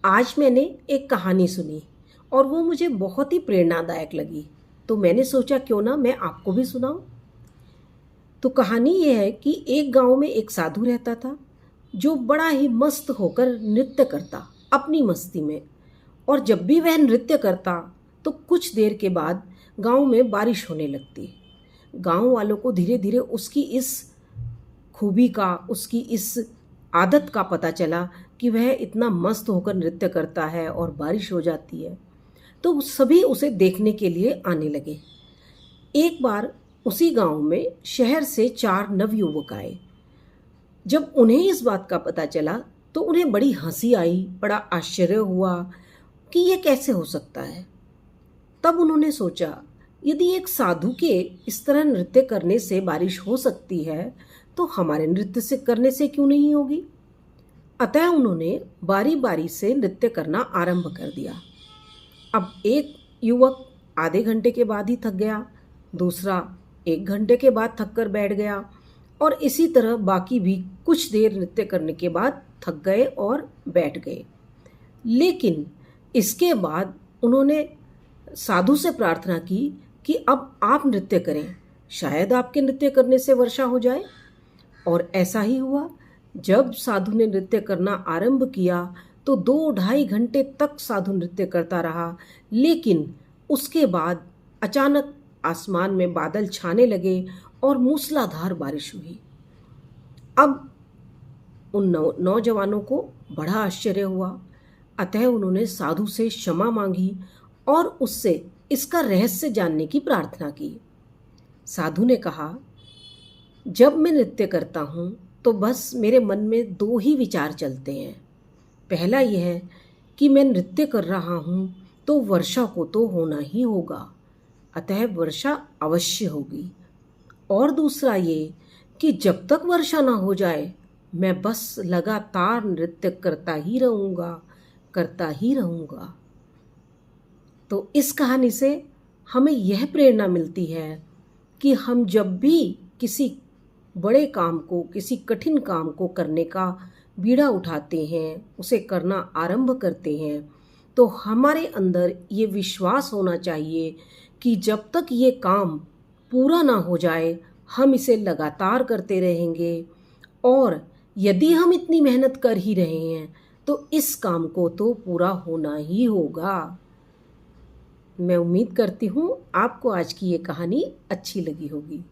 आज मैंने एक कहानी सुनी और वो मुझे बहुत ही प्रेरणादायक लगी। तो मैंने सोचा क्यों ना मैं आपको भी सुनाऊं। तो कहानी ये है कि एक गांव में एक साधु रहता था जो बड़ा ही मस्त होकर नृत्य करता अपनी मस्ती में। और जब भी वह नृत्य करता तो कुछ देर के बाद गांव में बारिश होने लगती। गांव वालों को धीरे धीरे उसकी इस खूबी का, उसकी इस आदत का पता चला कि वह इतना मस्त होकर नृत्य करता है और बारिश हो जाती है। तो सभी उसे देखने के लिए आने लगे। एक बार उसी गांव में शहर से 4 नवयुवक आए। जब उन्हें इस बात का पता चला तो उन्हें बड़ी हंसी आई, बड़ा आश्चर्य हुआ कि यह कैसे हो सकता है। तब उन्होंने सोचा, यदि एक साधु के इस तरह नृत्य करने से बारिश हो सकती है तो हमारे नृत्य से करने से क्यों नहीं होगी। अतः उन्होंने बारी बारी से नृत्य करना आरंभ कर दिया। अब एक युवक आधे घंटे के बाद ही थक गया, दूसरा 1 घंटे के बाद थक कर बैठ गया और इसी तरह बाकी भी कुछ देर नृत्य करने के बाद थक गए और बैठ गए। लेकिन इसके बाद उन्होंने साधु से प्रार्थना की कि अब आप नृत्य करें, शायद आपके नृत्य करने से वर्षा हो जाए। और ऐसा ही हुआ। जब साधु ने नृत्य करना आरंभ किया तो 2-2.5 घंटे तक साधु नृत्य करता रहा। लेकिन उसके बाद अचानक आसमान में बादल छाने लगे और मूसलाधार बारिश हुई। अब उन नौजवानों को बड़ा आश्चर्य हुआ। अतः उन्होंने साधु से क्षमा मांगी और उससे इसका रहस्य जानने की प्रार्थना की। साधु ने कहा, जब मैं नृत्य करता हूँ तो बस मेरे मन में 2 ही विचार चलते हैं। पहला यह है कि मैं नृत्य कर रहा हूँ तो वर्षा को तो होना ही होगा, अतः वर्षा अवश्य होगी। और दूसरा ये कि जब तक वर्षा ना हो जाए मैं बस लगातार नृत्य करता ही रहूँगा, करता ही रहूँगा। तो इस कहानी से हमें यह प्रेरणा मिलती है कि हम जब भी किसी बड़े काम को, किसी कठिन काम को करने का बीड़ा उठाते हैं, उसे करना आरंभ करते हैं, तो हमारे अंदर ये विश्वास होना चाहिए कि जब तक ये काम पूरा ना हो जाए हम इसे लगातार करते रहेंगे। और यदि हम इतनी मेहनत कर ही रहे हैं तो इस काम को तो पूरा होना ही होगा। मैं उम्मीद करती हूँ आपको आज की ये कहानी अच्छी लगी होगी।